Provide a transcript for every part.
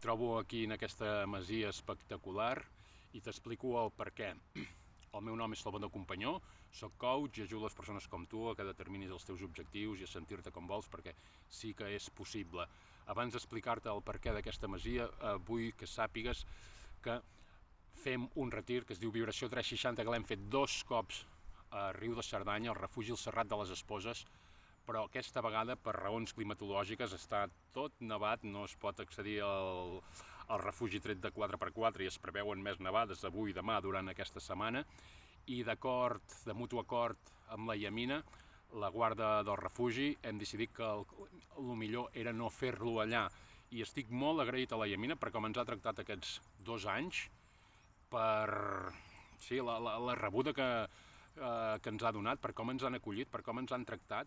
trobo aquí en aquesta masia espectacular i t'explico el per què. El meu nom és Salvador Companyó, soc coach i ajudo les persones com tu a que determinis els teus objectius i a sentir-te com vols perquè sí que és possible. Abans d'explicar-te el per què d'aquesta masia, vull que sàpigues que fem un retir que es diu Vibració 360, que l'hem fet 2 cops a Riu de Cerdanya, al refugi El Serrat de les Esposes, però aquesta vegada, per raons climatològiques, està tot nevat, no es pot accedir al refugi tret de 4x4 i es preveuen més nevades avui i demà durant aquesta setmana, i de mutu acord amb la Iamina, la guarda del refugi, hem decidit que el millor era no fer-lo allà, i estic molt agraït a la Iamina per com ens ha tractat aquests 2 anys, per la rebuda que ens ha donat, per com ens han acollit, per com ens han tractat,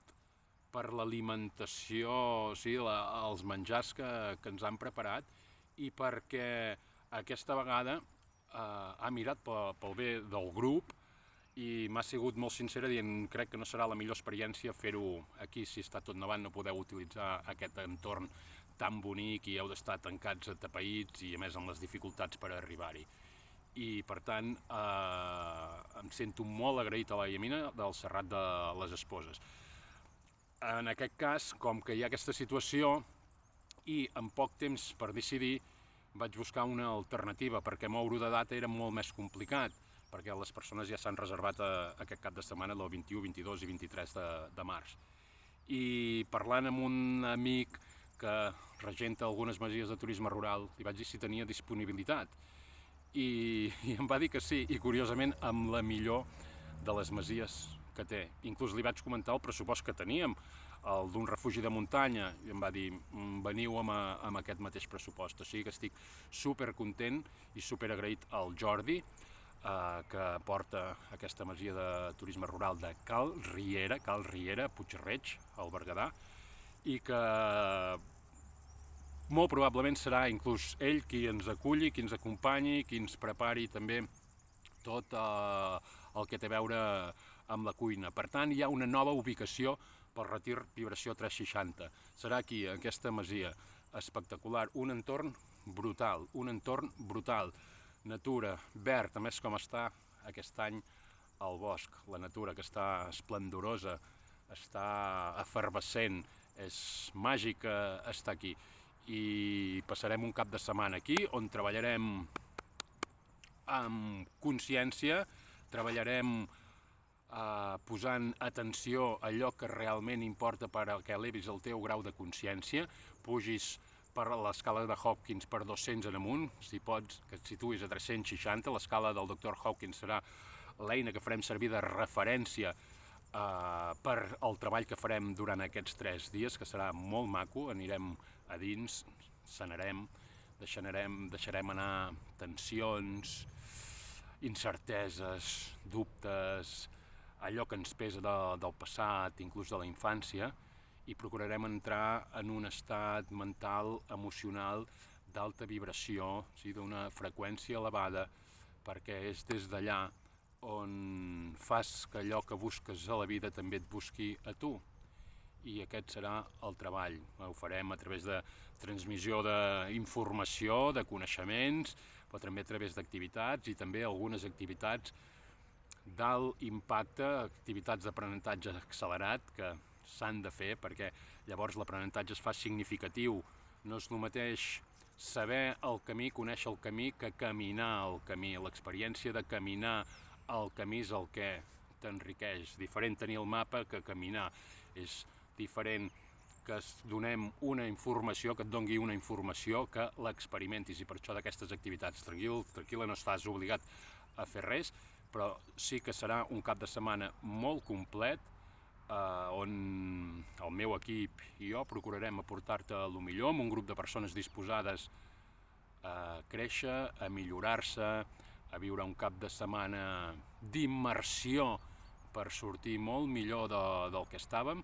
per l'alimentació, els menjars que ens han preparat, i perquè aquesta vegada ha mirat pel bé del grup i m'ha sigut molt sincera dient crec que no serà la millor experiència fer-ho aquí, si està tot nevant no podeu utilitzar aquest entorn tan bonic i heu d'estar tancats atapeïts i a més amb les dificultats per arribar-hi. I per tant em sento molt agraït a la Iamina del Serrat de les Esposes. En aquest cas, com que hi ha aquesta situació i en poc temps per decidir, vaig buscar una alternativa perquè moure de data era molt més complicat, perquè les persones ja s'han reservat aquest cap de setmana del 21, 22 i 23 de març. I parlant amb un amic que regenta algunes masies de turisme rural, li vaig dir si tenia disponibilitat. I em va dir que sí, i curiosament amb la millor de les masies que té. Inclús li vaig comentar el pressupost que teníem, el d'un refugi de muntanya, i em va dir, veniu amb aquest mateix pressupost. O sigui que estic supercontent i superagraït al Jordi, que porta aquesta masia de turisme rural de Cal Riera, Puig-reig, al Berguedà, i que molt probablement serà inclús ell qui ens aculli, qui ens acompanyi, qui ens prepari també tot el que té a veure amb la cuina. Per tant, hi ha una nova ubicació pel retir Vibració 360. Serà aquí, en aquesta masia espectacular, un entorn brutal, natura, verd, a més com està aquest any el bosc, la natura que està esplendorosa, està efervescent, és màgic estar aquí. I passarem un cap de setmana aquí on treballarem amb consciència, treballarem posant atenció a allò que realment importa per a que elevis el teu grau de consciència, pugis per l'escala de Hopkins per 200 en amunt, si pots que et situïs a 360, l'escala del Dr. Hopkins serà l'eina que farem servir de referència per al treball que farem durant aquests 3 dies, que serà molt maco, anirem a dins, sanarem, deixarem anar tensions, incerteses, dubtes, allò que ens pesa del passat, inclús de la infància, i procurarem entrar en un estat mental, emocional, d'alta vibració, d'una freqüència elevada, perquè és des d'allà on fas que allò que busques a la vida també et busqui a tu. I aquest serà el treball. Ho farem a través de transmissió d'informació, de coneixements, però també a través d'activitats i també algunes activitats d'alt impacte, activitats d'aprenentatge accelerat que s'han de fer perquè llavors l'aprenentatge es fa significatiu. No és el mateix saber el camí, conèixer el camí, que caminar el camí. L'experiència de caminar el camí és el que t'enriqueix. Diferent tenir el mapa que caminar. És diferent que es donem una informació, que et dongui una informació, que l'experimentis. I per això d'aquestes activitats, tranquil·la, no estàs obligat a fer res, però sí que serà un cap de setmana molt complet on el meu equip i jo procurarem aportar-te el millor amb un grup de persones disposades a créixer, a millorar-se, a viure un cap de setmana d'immersió per sortir molt millor del que estàvem.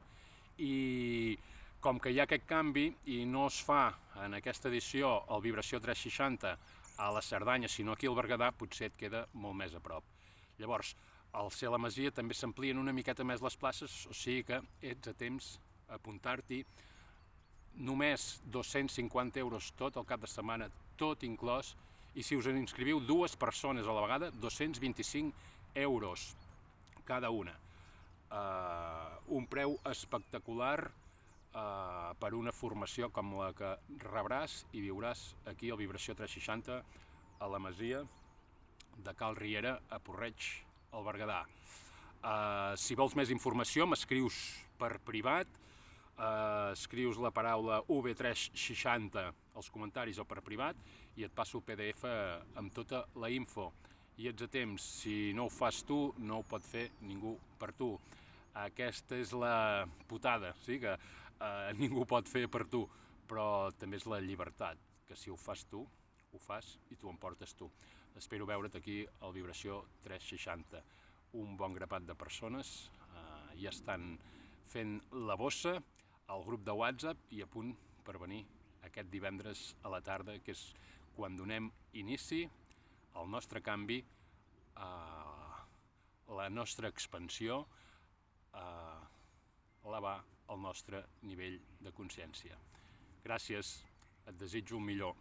I com que hi ha aquest canvi i no es fa en aquesta edició el Vibració 360 a la Cerdanya, sinó aquí al Berguedà, potser et queda molt més a prop. Llavors, al ser la masia també s'amplien una miqueta més les places, o sigui que ets a temps a apuntar-t'hi només 250 euros tot el cap de setmana, tot inclòs, i si us en inscriviu 2 persones a la vegada, 225 euros cada una. Un preu espectacular per una formació com la que rebràs i viuràs aquí al Vibració 360 a la Masia de Cal Riera a Porreig, al Berguedà. Si vols més informació m'escrius per privat, escrius la paraula V360 als comentaris o per privat i et passo el PDF amb tota la info. I ets a temps, si no ho fas tu, no ho pot fer ningú per tu. Aquesta és la putada, sí, que ningú pot fer per tu, però també és la llibertat, que si ho fas tu, ho fas i t'ho emportes tu. Espero veure't aquí al Vibració 360. Un bon grapat de persones ja estan fent la bossa al grup de WhatsApp i a punt per venir aquest divendres a la tarda, que és quan donem inici al nostre canvi, la nostra expansió, elevar el nostre nivell de consciència. Gràcies, et desitjo el millor.